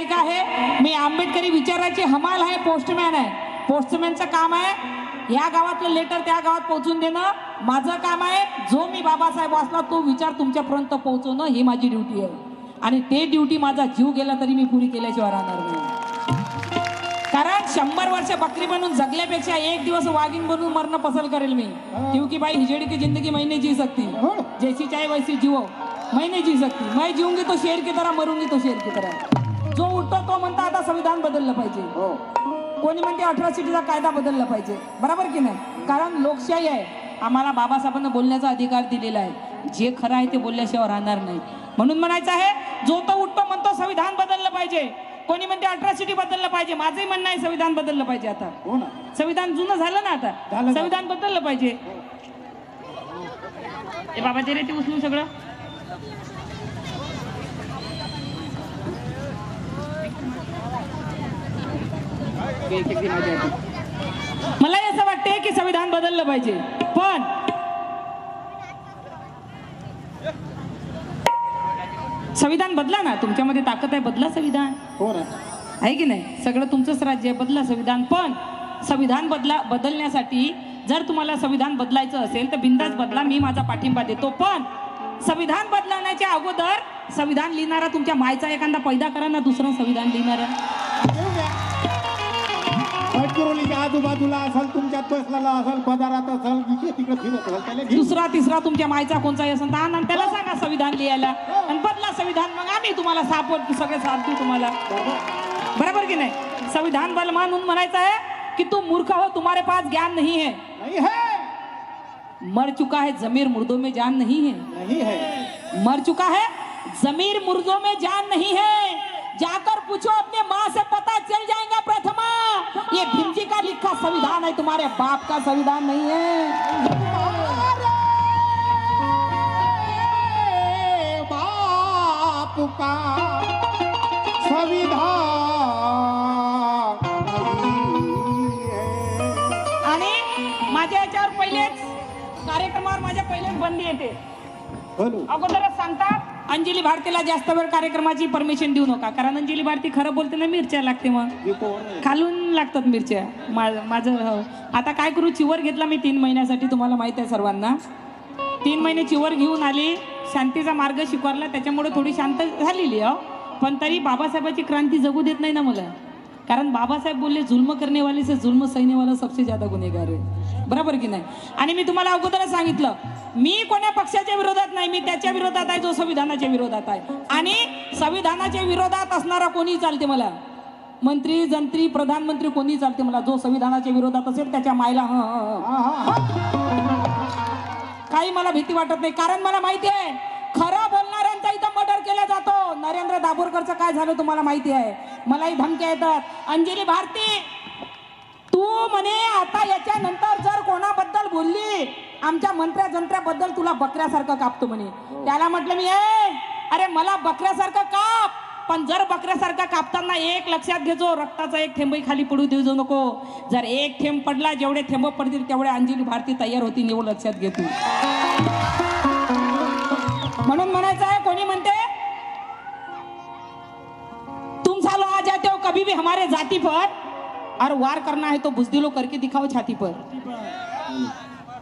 गायिका आहे, मी आंबेडकरी विचाराची हमाल आहे, पोस्टमॅन आहे. पोस्टमॅनचं काम आहे या गावातलं लेटर त्या गावात पोहोचून देणं. माझं काम आहे जो मी बाबासाहेब वाचला तो विचार तुमच्यापर्यंत पोहोचवणं, ही माझी ड्युटी आहे. आणि ते ड्युटी माझा जीव गेला तरी मी पुरी केल्याशिवाय राहणार नाही. कारण 100 वर्ष बकरी बनून जगल्यापेक्षा एक दिवस वाघीण बनून मरणं पसंत करेल मी. क्योंकि भाई हिजड़ी की जिंदगी मैं नहीं जी सकती, जैसी चाहे वैसी जियो, मैं नहीं जी सकती. मैं जीऊंगी तो शेर की तरह, मरूंगी तो शेर की तरह. जो उठतो तो म्हणता आता संविधान बदललं पाहिजे, कोणी म्हणते अट्रॉसिटीचा कायदा बदलला पाहिजे. बरोबर की नाही? कारण लोकशाही आहे, आम्हाला बाबासाहेबांना बोलण्याचा अधिकार दिलेला आहे. जे खरं आहे ते बोलल्याशिवाय राहणार नाही. म्हणून म्हणायचं आहे जो तो उठतो म्हणतो संविधान बदललं पाहिजे, कोणी म्हणते अट्रॉसिटी बदललं पाहिजे. माझंही म्हणणं आहे संविधान बदललं पाहिजे. आता संविधान जुनं झालं ना, आता संविधान बदललं पाहिजे. ए बाबा ते रे ते उचलून सगळं. मला असं वाटतंय की संविधान बदललं पाहिजे, पण संविधान बदला ना, तुमच्यामध्ये ताकद आहे, बदला संविधान. आहे की नाही? सगळं तुमचंच राज्य आहे, बदला संविधान. पण संविधान बदलण्यासाठी जर तुम्हाला संविधान बदलायचं असेल तर बिंदास बदला, मी माझा पाठिंबा देतो. पण संविधान बदलण्याच्या अगोदर संविधान लिहिणारा तुमच्या मायचा एखादा पैदा करा ना, दुसरं संविधान लिहिणारा. आजूबाजूला असेल, तुमच्यात बसलेला असेल, पदारात असेल, तिकडे फिरत असेल, दुसरा तिसरा तुमच्या मायचा कोणताही असेल तर त्याला सांगा संविधान लिहायला आणि बदला संविधान. मग आम्ही तुम्हाला साथ सगळे साथ देऊ तुम्हाला. बरोबर की नाही? संविधान बल म्हणून म्हणायचं आहे कि तुम मूर्ख हो, तुम्हारे पास ज्ञान नहीं है. मर चुका है जमीर, मुर्दों में जान नहीं है. मर चुका है जमीर, मुर्दों में जान नहीं है. जाकर पूछो अपने माँ से, पता चल जाएगा प्रथमा. ये भीमजी का लिखा संविधान है, तुम्हारे बाप का संविधान नहीं है. बाप का संविधान. आणि माझ्या याच्यावर पहिलेच कार्यक्रमावर माझ्या पहिलेच बंदी येते. अगोदरच सांगतात अंजली भारतीला जास्त वेळ कार्यक्रमाची परमिशन देऊ नका, कारण अंजली भारती खरं बोलते ना, मिरच्या लागते, मग खालून लागतात मिरच्या. माझं आता काय करू, चिवर घेतला मी 3 महिन्यासाठी, तुम्हाला माहित आहे सर्वांना. 3 महिने चिवर घेऊन आली, शांतीचा मार्ग शिकवला, त्याच्यामुळे थोडी शांत झालेली आहे. पण तरी बाबासाहेबाची क्रांती जगू देत नाही ना मला. कारण बाबासाहेब बोलले जुल्म करने वाले से जुल्म सहने वाला सबसे ज्यादा गुन्हेगार आहे. बरोबर की नाही? आणि मी तुम्हाला अगोदरच सांगितलं, मी कोण्या पक्षाच्या विरोधात नाही, मी त्याच्या विरोधात आहे जो संविधानाच्या विरोधात आहे. आणि संविधानाच्या विरोधात असणारा कोणी चालते मला, मंत्री जंत्री प्रधानमंत्री कोणी चालते मला. जो संविधानाच्या विरोधात असेल त्याच्या मायला काही मला भीती वाटत नाही. कारण मला माहिती आहे खरं बोलणाऱ्यांचा इथं मर्डर केला जातो. नरेंद्र दाभोळकरचं काय झालं तुम्हाला माहिती आहे. मलाही धमक्या येतात, अंजली भारती तू म्हणे आता याच्यानंतर जर कोणाबद्दल बोलली, आमच्या मंत्र्या जंत्र्याबद्दल तुला बकऱ्यासारखं कापतो म्हणे. त्याला म्हटलं मी, अरे मला बकऱ्यासारखं काप, पण जर बकऱ्यासारखं कापताना एक लक्षात घेजो, रक्ताचा एक थेंबही खाली पडू देऊ नको. जर एक थेंब पडला, जेवढे थेंब पडतील तेवढे अंजली भारती तयार होती, एवढं लक्षात घे तू. म्हणून म्हणायचं आहे, कोणी म्हणते तुम सालो आ जाते हो कभी भी हमारे जाति पर, और वार करना है तो बुजदिलो करके दिखाओ छाती पर.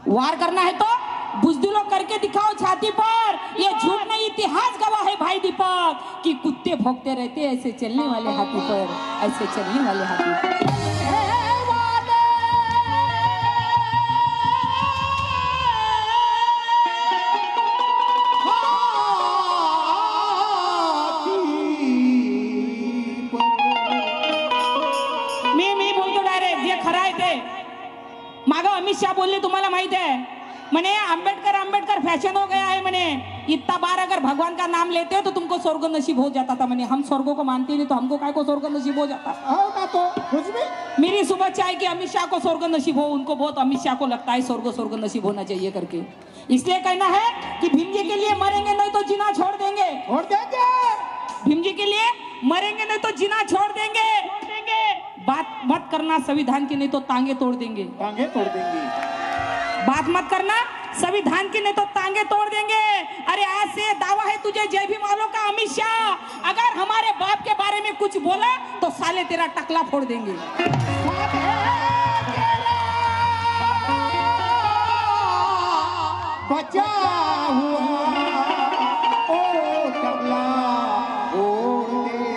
वार करना है तो बुजदिलो करके दिखाओ छाती पर. ये झूठ नहीं, इतिहास गवाह है भाई दीपक कि कुत्ते भौंकते रहते ऐसे चलने वाले हाथी पर, ऐसे चलने वाले हाथी पर. मागं अमित शाह बोलले, तुम्हाला माहित है, मने अंबेडकर फैशन हो गया है. मने इतना बार अगर भगवान का नाम लेते हो तो तुमको स्वर्ग नसीब हो जाता था. मने हम स्वर्गों को मानते नहीं तो हमको काय को स्वर्ग नसीब हो जाता. तो कुछ भी मेरी सुबह चाहे कि अमित शाह को स्वर्ग नसीब हो, उनको बहुत अमित शाह को लगता है स्वर्ग नसीब होना चाहिए करके. इसलिए कहना है कि भीम जी के लिए मरेंगे नहीं तो जीना छोड़ देंगे. भीम जी के लिए मरेंगे नहीं तो जीना छोड़ देंगे. बात मत करना संविधान की, नहीं तो टांगे तोड़ देंगे. बात मत करना, संविधान की नहीं तो टांगे तोड़ देंगे। अरे आज से दावा है तुझे जय भीम वालों का अमित शाह, अगर हमारे बाप के बारे में कुछ बोला तो साले तेरा टकला फोड़ देंगे। बचा हुआ ओ टकला फोड़ दे।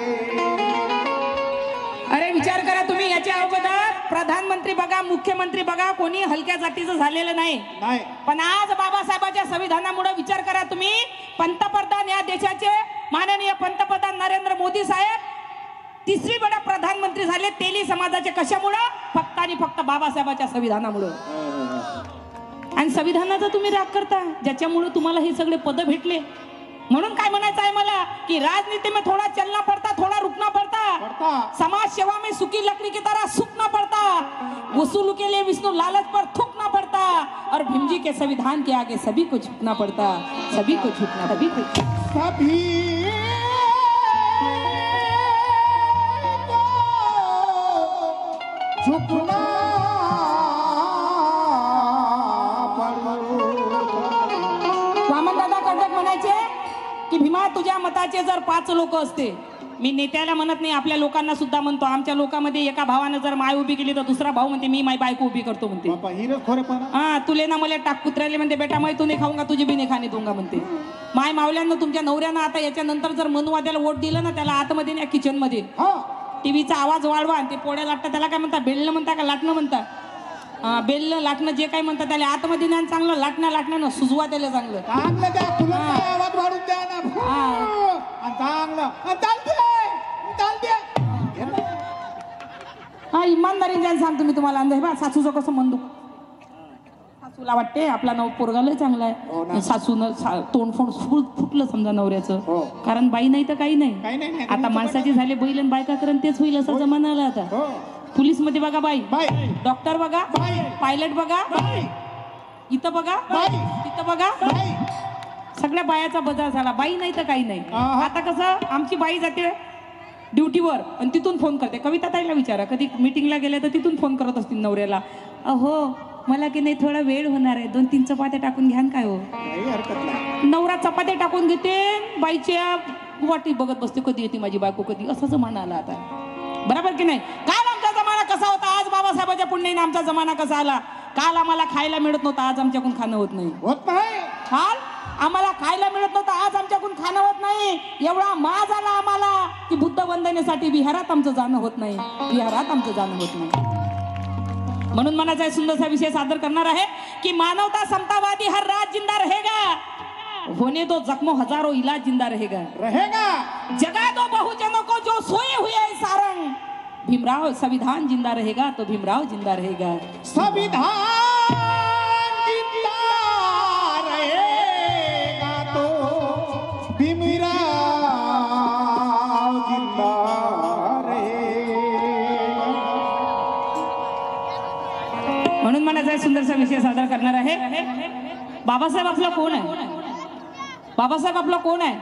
अरे विचार करा तुम्ही, याच्या अगोदर प्रधानमंत्री बघा, मुख्यमंत्री बघा, कोणी हलक्या जातीचं झालेलं नाही। पण आज बाबासाहेबांच्या संविधानामुळे विचार करा तुम्ही, पंतप्रधान या देशाचे माननीय पंतप्रधान नरेंद्र मोदी साहेब तिसरी बडा प्रधानमंत्री झाले, तेली समाजाचे कशामुळे? फक्त आणि फक्त बाबासाहेबांच्या संविधानामुळे। आणि संविधानाचा तुम्ही राग करता, ज्याच्यामुळे तुम्हाला हे सगळे पद भेटले। म्हणून काय म्हणायचं आहे मला की राजनीति में थोड़ा चलना पड़ता, थोड़ा रुकना पड़ता, समाज सेवा में सूखी लकड़ी की तरह सूखना पड़ता, वसूल के लिए विष्णु लालच पर थूकना पड़ता, और भीम जी के संविधान के आगे सभी को झुकना पड़ता, सभी को झुकना, सभी को झुकना। वामन दादा कर्डक म्हणायचे की भीमा तुझ्या मताचे जर 5 लोक असते, मी नेत्याला म्हणत नाही, आपल्या लोकांना सुद्धा म्हणतो, आमच्या लोकांमध्ये एका भावानं जर माय उभी केली तर दुसरा भाऊ म्हणते मी माय बायको उभी करतो म्हणते। हा तुले ना मला टाक कुत्र्याले म्हणते बेटा मैं तू नाही खाऊंगा तुझे भी नाही खाणे दूंगा म्हणते। माय मावल्यांना तुमच्या नवऱ्यानं आता याच्यानंतर जर मनुवाद्याला वोट दिलं ना, त्याला आतमध्ये नाही किचन मध्ये टीव्हीचा आवाज वाढवा आणि ते पोळ्या लाटतात, त्याला काय म्हणता? बेलणं म्हणता का लाटणं म्हणता? बेलणं लाटणं जे काही म्हणतात त्याला आतमध्ये नाही, चांगलं लाटणं ना सुजवा त्याला चांगलं आवाज वाढून द्या ना चांगलं। हा इमानदारीने सांगतो मी तुम्हाला, अंदाज बा सासूचं कसं मन दुख, सासूला वाटते आपला नव पोरगा लय चांगला आहे, सासूनं तोंड फुटलं समजा नवऱ्याचं, कारण बाई नाही तर काही नाही। आता माणसाची झाले बैल आणि बायका करण तेच होईल असा जमाना आला आता। पोलीस मध्ये बघा बाई, डॉक्टर बघा, पायलट बघा, इथं बघा, तिथं बघा, सगळ्या बायाचा बाजार झाला, बाई नाही तर काही नाही। आता कसं आमची बाई जाते ड्युटीवर आणि तिथून फोन करते, कविता ताईला विचारा, कधी मीटिंगला गेल्या तर तिथून फोन करत असतील नवऱ्याला, अहो मला की नाही थोडा वेळ होणार आहे, 2-3 चपात्या टाकून घ्यान काय हो? नवरा चपात्या टाकून घेते, बाईच्या वाटी बघत बसते, कधी येते माझी बायको कधी, असं जमाना आला आता, बरोबर की नाही? काल आमचा जमाना कसा होता, आज बाबासाहेबांच्या पुण्याने आमचा जमाना कसा आला। काल आम्हाला खायला मिळत नव्हतं, आज आमच्याकडून खाणं होत नाही। काल आम्हाला खायला मिळत नव्हतं, आज आमच्याकडून खाणं होत नाही। एवढा माज आला आम्हाला की बुद्ध वंदनेसाठी विहारात आमचं जाणं होत नाही, विहारात आमचं जाणं होत नाही। म्हणून मनाचा सुंदरसा विषय सादर करणार आहे की मानवता समतावादी हर राज जिंदा रहेगा, होने दो जख्मों हजारों इलाज जिंदा रहेगा, जगा दो बहुजनों को जो सोए हुए हैं सारंग, भीमराव संविधान जिंदा रहेगा तो भीमराव जिंदा रहेगा, संविधान जिंदा रहेगा तो भीमराव जिंदा रहेगा। म्हणून मनाचा सुंदरसा विषय सादर करणार आहे। बाबासाहेब आपला कोण आहे? बाबासाहेब आपला कोण आहे?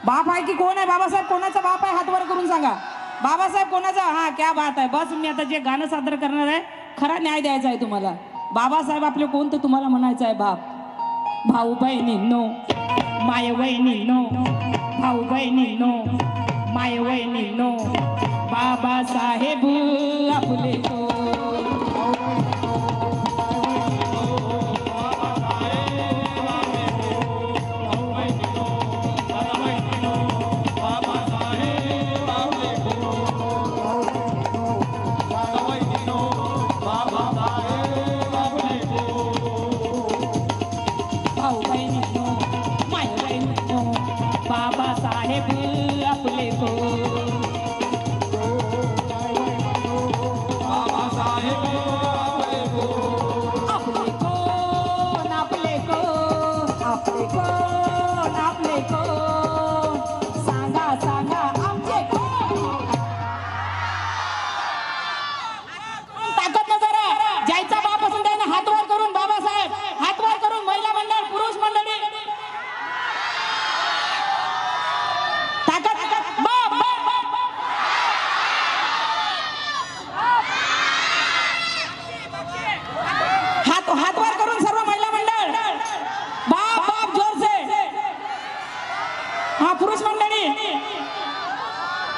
बाप आहे की कोण आहे? बाबासाहेब कोणाचा बाप आहे? हात वर करून सांगा, बाबासाहेब कोणाचा? हा क्या बात आहे, बस मी आता जे गाणं सादर करणार आहे खरा न्याय द्यायचा आहे तुम्हाला। बाबासाहेब आपले कोण तर तुम्हाला म्हणायचं आहे बाप। भाऊ बहिणींनो, माय बहिणींनो, भाऊ बहिणींनो, माय बहिणींनो, बाबासाहेब आपले तो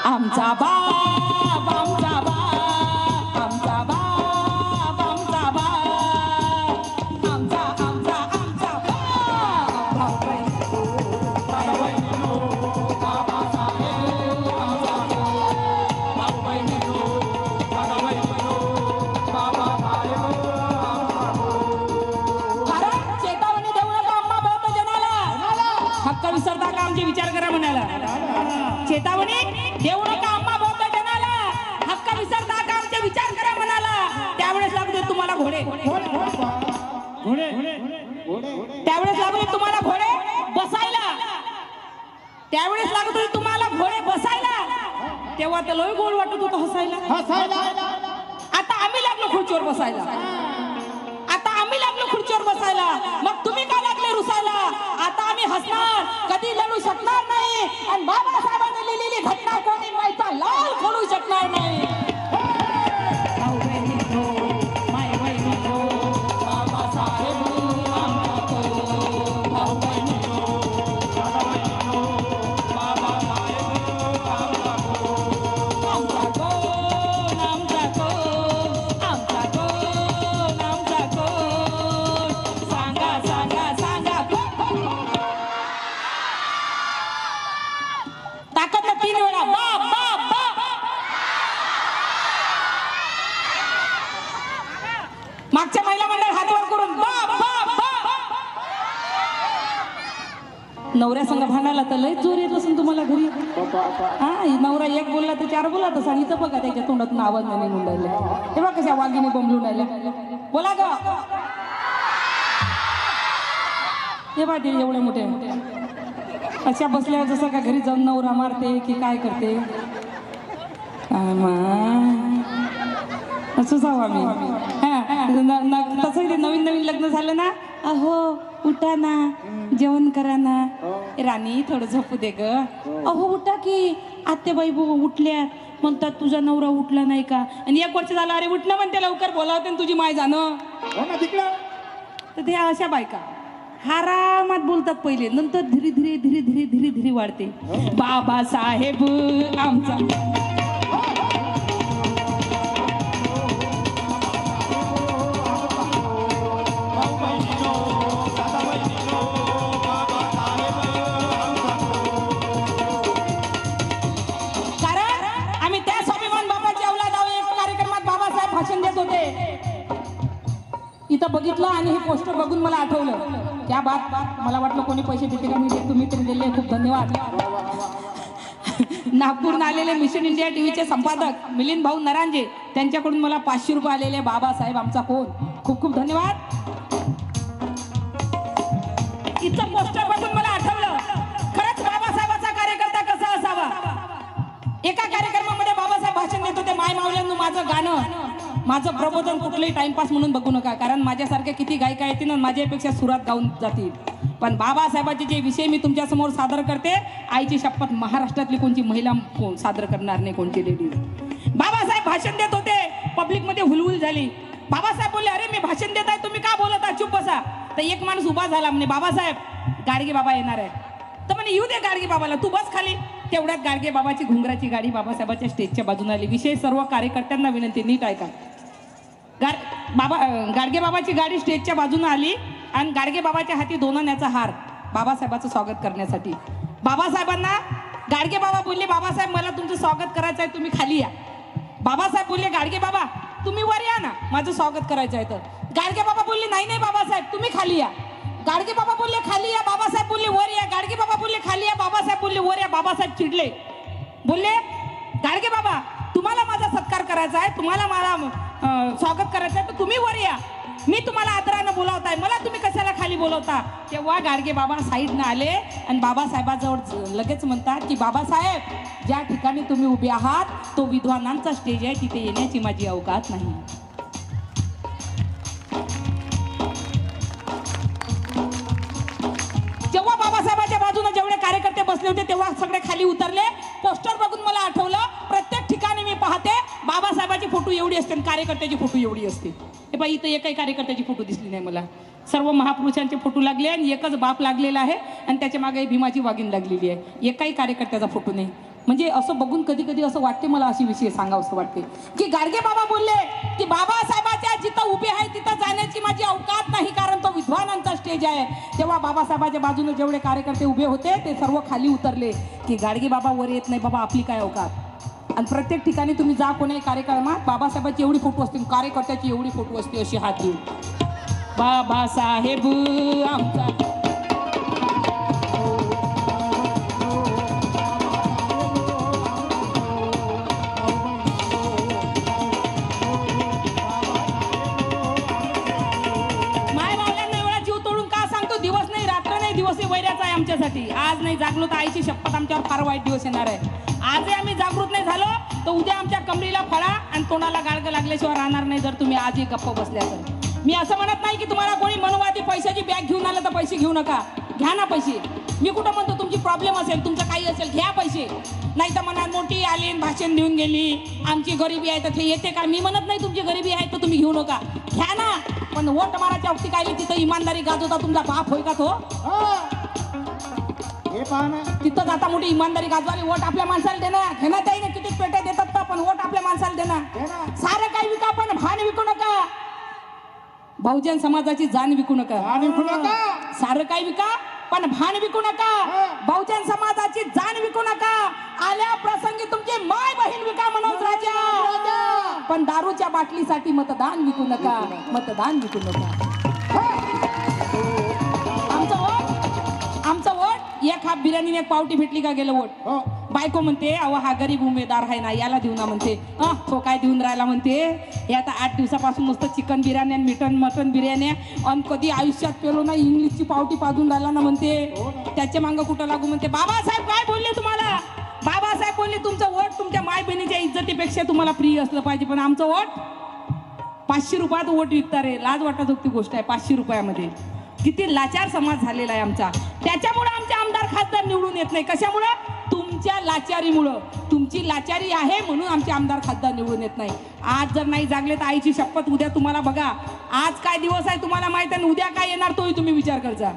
आमचा बाप आमचा बाप आमचा बाप आमचा बाप आमचा आमचा आमचा बाप चेतावणी देऊ नका अम्मा बहुत जनाला हक्क विसरता का आमचे विचार करा म्हणाला चेतावणी देऊ नका अम्मा बहुत जनाला हक्क विसरता का आमचे विचार करा म्हणाला त्यावेळेस लागले तुम्हाला घोडे त्यावेळेस लागले तुम्हाला घोडे बसायला त्यावेळेस लागत होते तुम्हाला घोडे बसायला तेव्हा तर लय गोड वाटत होतं हसायला आता आम्ही लागलो खुर्चीवर बसायला आता आम्ही लागलो खुर्चीवर बसायला मग तुम्ही का लागले रुसायला आता आम्ही हसणार कधी लढू शकणार नाही आणि बाबासाहेबांनी लिहिलेली घटना कोणी माहिती लाल खोलू शकणार नाही भाऊ बहिणींनो, माय बहिणींनो, बाबासाहेब आमचा तो. भाऊ बहिणींनो, बाबासाहेब आमचा तो. आमचा कोण, आमचा कोण, आमचा कोण, आमचा कोण. सांगा सांगा सांगा कोण. ताकद 3 वेळा बाप बाप बाप. मागच्या महिला मंडळ हात वर करून बाप बाप बाप. नवऱ्या संग भांडायला तर लय जोर येत असेल तुम्हाला घरी हा नवरा एक बोलला तर 4 बोला तर सांगितलं बघा त्याच्या तोंडातून आवाज नाही निघून राहिला तेव्हा कशा वाघिणी बोंबलून राहिल्या बोला ग हे बा ते एवढे मोठे अशा बसल्यावर जसं का घरी जाऊन नवरा मारते की काय करते असं जाऊ आम्ही तसं ते नवीन नवीन लग्न झालं ना अहो उठा ना जेवण करा ना राणी थोडं झोपू दे ग अहो उठा की आत्याबाई उठल्या म्हणतात तुझा नवरा उठला नाही का आणि 1 वर्ष झालं अरे उठणं म्हणते लवकर बोलावते तुझी माय जाणं तर ते अशा बायका आरामात बोलतात पहिले नंतर धीरे धीरे धीरे धीरे धीरे धीरे वाढते बाबासाहेब आमचा भाषण देत होते इथं बघितलं आणि हे पोस्टर बघून मला आठवलं क्या बात मला वाटलं कोणी पैसे देते का मी तुम्ही तरी दिले खूप धन्यवाद नागपूरहून आलेले मिशन इंडिया टीव्हीचे संपादक मिलिंद भाऊ नरांजे त्यांच्याकडून मला 500 रुपये आलेले बाबासाहेब आमचा कोण खूप खूप धन्यवाद इथं पोस्टर बघून मला आठवलं खरंच बाबासाहेबाचा कार्यकर्ता कसा असावा एका कार्यक्रमामध्ये बाबासाहेब भाषण देत होते माय मावल्यांनो माझं गाणं माझं प्रबोधन कुठलंही टाइमपास म्हणून बघू नका कारण माझ्यासारख्या किती गायिका येतील ना माझ्यापेक्षा सुरात गाऊन जातील पण बाबासाहेबाचे जे विषय मी तुमच्या समोर सादर करते आईची शपथ महाराष्ट्रातली कोणती महिला सादर करणार नाही कोणती लेडीज बाबासाहेब भाषण देत होते पब्लिक मध्ये हुलहुल झाली बाबासाहेब बोलले अरे मी भाषण देत आहे तुम्ही का बोलत आहात चुप बसा तर एक माणूस उभा झाला म्हणे बाबासाहेब गाडगे बाबा येणार आहे तर म्हणे येऊ दे गाडगे बाबाला तू बस खाली तेवढ्यात गाडगे बाबाची घुंगराची गाडी बाबासाहेबाच्या स्टेजच्या बाजूने आली विशेष सर्व कार्यकर्त्यांना विनंती नीट ऐका गाडगे बाबाची गाडी स्टेजच्या बाजूने आली आणि गाडगे बाबाच्या हाती 2 आण्याचा हार बाबासाहेबाचं स्वागत करण्यासाठी बाबासाहेबांना गाडगे बाबा बोलले बाबासाहेब मला तुमचं स्वागत करायचं आहे तुम्ही खाली या बाबासाहेब बोलले गाडगे बाबा तुम्ही वर या ना माझं स्वागत करायचं आहे तर गाडगे बाबा बोलले नाही नाही बाबासाहेब तुम्ही खाली या गाडगे बाबा बोलले खाली या बाबासाहेब बोलले वर या गाडगे बाबा बोलले खाली या बाबासाहेब बोलले वर या बाबासाहेब चिडले बोलले गाडगे बाबा तुम्हाला माझा सत्कार करायचा आहे तुम्हाला मला स्वागत करायचं आहे तर तुम्ही वर या मी तुम्हाला आदरानं बोलावताय मला तुम्ही कशाला खाली बोलवता तेव्हा गाडगे बाबा साईडनं आले आणि बाबासाहेबाजवळ लगेच म्हणतात की बाबासाहेब ज्या ठिकाणी तुम्ही उभे आहात तो विद्वानांचा स्टेज आहे तिथे येण्याची माझी अवकात नाही जेव्हा बाबासाहेबाच्या बाजूने जेवढे कार्यकर्ते बसले होते तेव्हा सगळे खाली उतरले पोस्टर बघून मला आठवलं प्रत्येक ठिकाणी मी पाहते बाबासाहेबाची फोटो एवढी असते आणि कार्यकर्त्याची फोटो एवढी असते हे बाई इथं एकही कार्यकर्त्याची फोटो दिसली नाही मला सर्व महापुरुषांचे फोटो लागले आणि एकच बाप लागलेला आहे आणि त्याच्या मागे भीमाची वाघीण लागलेली आहे एकही कार्यकर्त्याचा फोटो नाही म्हणजे असं बघून कधी कधी असं वाटते मला, अशी विषय सांगावं असं वाटते की गाडगे बाबा बोलले की बाबासाहेबाच्या जिथं उभे आहे तिथं जाण्याची माझी अवकात नाही, कारण तो विद्वानांचा स्टेज आहे. तेव्हा बाबासाहेबाच्या बाजूने जेवढे कार्यकर्ते उभे होते ते सर्व खाली उतरले की गाडगे बाबा वर येत नाही बाबा, आपली काय अवकात. आणि प्रत्येक ठिकाणी तुम्ही जा कोणाही कार्यक्रमात बाबासाहेबाची एवढी फोटो असते, कार्यकर्त्याची एवढी फोटो असते अशी हात घेऊन, बाबासाहेब आमचा. आमच्यासाठी आज नाही जागलो तर आईची शपथ आमच्यावर फार वाईट दिवस येणार आहे. आजही आम्ही जागृत नाही झालो तर उद्या आमच्या कमरीला फळा आणि तोंडाला गाडगं लागल्याशिवाय राहणार नाही जर तुम्ही आजही गप्प बसल्या तर. मी असं म्हणत नाही की तुम्हाला कोणी मनोवादी पैशाची बॅग घेऊन आलं तर पैसे घेऊ नका, घ्या ना पैसे. मी कुठं म्हणतो तुमची प्रॉब्लेम असेल, तुमचं काही असेल, घ्या पैसे. नाही तर म्हणा मोठी आली भाषण देऊन गेली, आमची गरिबी आहे तर ते येते का. मी म्हणत नाही तुमची गरिबी आहे तर तुम्ही घेऊ नका, घ्या ना. पण वोट माराच्या वक्ती काय तिथं इमानदारी गाजवता तुमचा बाप होय का तो. तिथं जाता मोठी इमानदारी गाजवाली, वोट आपल्या माणसाला देणार, घेणार काही ना किती पेट्या देतात तर, पण वोट आपल्या माणसाला देणार. सारं काही विका पण भान विकू नका, बहुजन समाजाची जाण विकू नका. सारं काही विका पण भान विकू नका, बहुजन समाजाची जाण विकू नका. आल्या प्रसंगी तुमची माय बहीण विका मनोज राजा, पण दारूच्या बाटलीसाठी मतदान विकू नका, मतदान विकू नका. आमचं वोट एक हाफ बिर्याणी एक पावटी भेटली का गेलं वोट. बायको म्हणते अहो हा गरीब उमेदवार आहे ना, याला देऊ ना म्हणते. तो काय देऊन राहिला म्हणते, हे आता 8 दिवसापासून नुसतं चिकन बिर्याणी आणि मटन बिर्याणी आणि कधी आयुष्यात पेलो ना इंग्लिशची पावटी पाजून राहिला ना म्हणते. त्याच्या मागं कुठं लागू म्हणते. बाबासाहेब काय बोलले तुम्हाला, बाबासाहेब बोलले तुमचं वोट तुमच्या माय बहिणीच्या इज्जतीपेक्षा तुम्हाला प्रिय असलं पाहिजे, पण आमचं वोट 500 रुपयात वोट विकता रे. लाज वाटत होती गोष्ट आहे 500 रुपयामध्ये. किती लाचार समाज झालेला आहे आमचा. त्याच्यामुळे आमचे आमदार खासदार निवडून येत नाही. कशामुळे, तुमच्या लाचारीमुळं. तुमची लाचारी आहे म्हणून आमचे आमदार खासदार निवडून येत नाही. आज जर नाही जागले तर आईची शपथ उद्या तुम्हाला बघा, आज काय दिवस आहे तुम्हाला माहित आहे, उद्या काय येणार तोही तुम्ही विचार करता.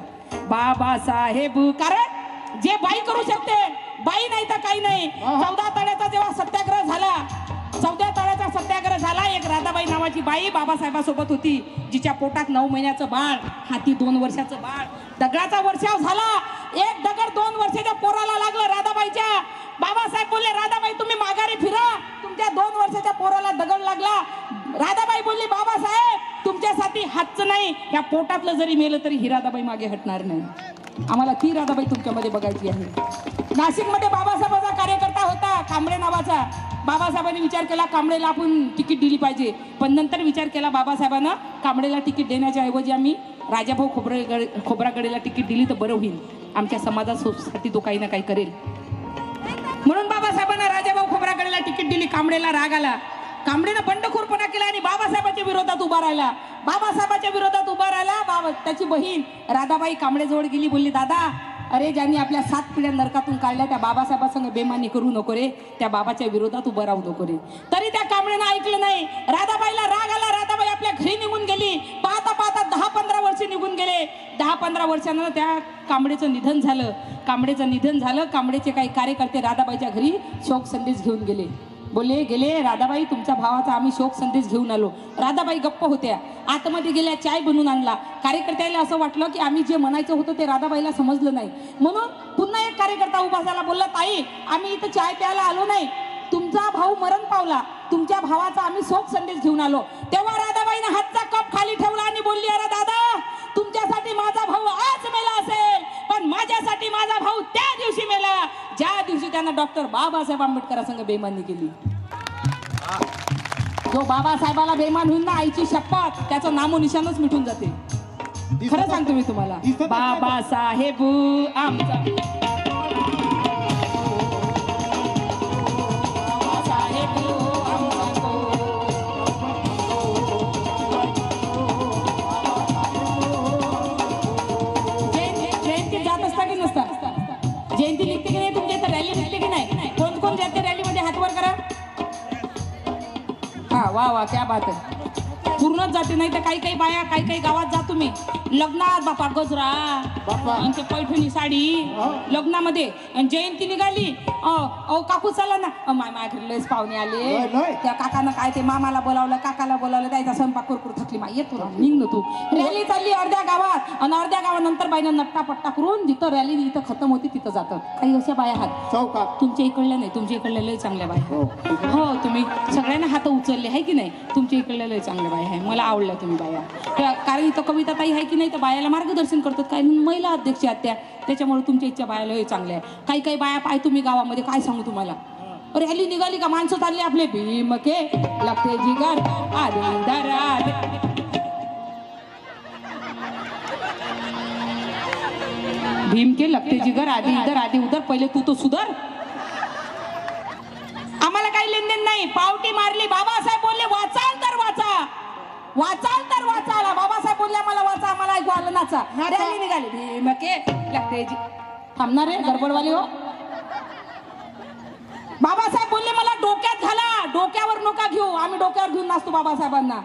बाबासाहेब, कारण जे बाई करू शकते, बाई नाही तर काही नाही. 14 तळ्याचा जेव्हा सत्याग्रह झाला, 14 तळ्याचा सत्याग्रह झाला, एक राधाबाई नावाची बाई बाबासाहेबांसोबत होती, जिच्या पोटात 9 महिन्याचं बाळ, हाती 2 वर्षाचं बाळ. दगडाचा वर्षाव झाला, एक दगड 2 वर्षाच्या पोराला लागलं राधाबाईच्या. बाबासाहेब बोलले राधाबाई तुम्ही माघारी फिरा, तुमच्या 2 वर्षाच्या पोराला दगड लागला. राधाबाई बोलली बाबासाहेब तुमच्यासाठी हातचं नाही, या पोटातलं जरी मेलं तरी ही राधाबाई मागे हटणार नाही. आम्हाला ती राधाबाई तुमच्यामध्ये बघायची आहे. नाशिकमध्ये बाबासाहेबांचा कार्यकर्ता होता कांबळे नावाचा. बाबासाहेबांनी विचार केला कांबळेला आपण तिकीट दिली पाहिजे, पण नंतर विचार केला बाबासाहेबांना कांबळेला तिकीट देण्याच्या ऐवजी आम्ही राजाभाऊ खोब्रागडेला तिकीट दिली तर बरं होईल, आमच्या समाजासाठी तो काही ना काही करेल. म्हणून बाबासाहेबांना राजाभाऊ खोब्रागडेला तिकीट दिली. कांबळेला राग आला, कांबळेनं बंडखोरपणा केला आणि बाबासाहेबांच्या विरोधात उभा राहिला. बाबासाहेबांच्या विरोधात उभा राहिला. त्याची बहीण राधाबाई कांबळेजवळ गेली, बोलली दादा अरे ज्यांनी आपल्या 7 पिढ्या नरकातून काढल्या त्या बाबासाहेबांसंग बेमानी करू नको रे, त्या बाबाच्या विरोधात उभं राहू नको रे. तरी त्या कांबळेनं ऐकलं नाही. राधाबाईला राग आला, राधाबाई आपल्या घरी निघून गेली. पाहता पाहता 10-15 वर्ष निघून गेले. 10-15 वर्षानं त्या कांबळेचं निधन झालं. कांबळेचे काही कार्यकर्ते राधाबाईच्या घरी शोक संदेश घेऊन गेले. बोलले गेले राधाबाई तुमच्या भावाचा आम्ही शोक संदेश घेऊन आलो. राधाबाई गप्प होत्या, आतमध्ये गेल्या, चाय बनवून आणला. कार्यकर्त्याला असं वाटलं की आम्ही जे म्हणायचं होतं ते राधाबाईला समजलं नाही, म्हणून पुन्हा एक कार्यकर्ता उभा झाला. बोलला ताई आम्ही इथं चाय प्यायला आलो नाही, तुमचा भाऊ मरण पावला, तुमच्या भावाचा आम्ही शोक संदेश घेऊन आलो. तेव्हा राधाबाईने हातचा कप खाली ठेवला आणि बोलली अरे दादा तुमच्यासाठी माझा भाऊ आज मेला असेल, पण माझ्यासाठी माझा भाऊ त्या दिवशी मेला ज्या दिवशी त्यानं डॉक्टर बाबासाहेब आंबेडकरांसंग बेईमानी केली. जो बाबासाहेबाला बेईमान होईल ना, आईची शपथ त्याचं नामोनिशानच मिटून जाते. खरं सांगतो मी तुम्हाला. बाबासाहेब आमचा जयंती निघते की नाही तुमच्या इथं, रॅली निघते की नाही, कोण कोण जाते रॅलीमध्ये हात वर करा. हा वा वा क्या बात आहे. पूर्णच जाते. नाही तर काही काही बाया काही काही गावात जा तुम्ही लग्नात बापा गजरा बापा. आणि ते पैठणी साडी लग्नामध्ये आणि जयंती निघाली अहो काकू चला ना माय घरी लयच पाहुणे आले लय. त्या काकानं काय ते मामाला बोलावलं काकाला बोलावलं द्यायचा स्वयंपाक कुरकुर थकली माय येतो निघ ना तू. रॅली चालली अर्ध्या गावात आणि अर्ध्या गावानंतर बाईनं नट्टा पट्टा करून जिथं रॅली इथं खतम होती तिथं जातं. काही अशा बाया आहात चौकात तुमच्या इकडल्या नाही, तुमच्या इकडल्या लय चांगल्या बाया. हो. हो तुम्ही सगळ्यांना हात उचलले आहे की नाही. तुमच्या इकडल्या लय चांगल्या बाया आहे, मला आवडल्या तुम्ही बाया. कारण इथं कविता ताई आहे की नाही तर बायाला मार्गदर्शन करतात. काय महिला अध्यक्ष आहेत त्याच्यामुळे तुमच्या इच्छा बायाला लय चांगल्या आहे. काही काही बाया पाय तुम्ही गावामध्ये काय सांगू तुम्हाला. रॅली निघाली का माणसं चालली आपले भीमके लागते जिगर आधी दरा भीम के लगते जिगर आधी इधर आधी उधर पहिले तू तो सुधर. आम्हाला काही लेनदेन नाही. पावटी मारली बाबासाहेब बोलले वाचाल तर वाचा वाचाल तर वाचाला. बाबासाहेब बोलले आम्हाला वाचा आम्हाला ऐकू आलं नाचा. रॅली निघाली भीम के लगते थांबणार रे गडबडवाली हो. बाबासाहेब बोलले मला डोक्यात घाला डोक्यावर नका घेऊ. आम्ही डोक्यावर घेऊन नाचतो बाबासाहेबांना.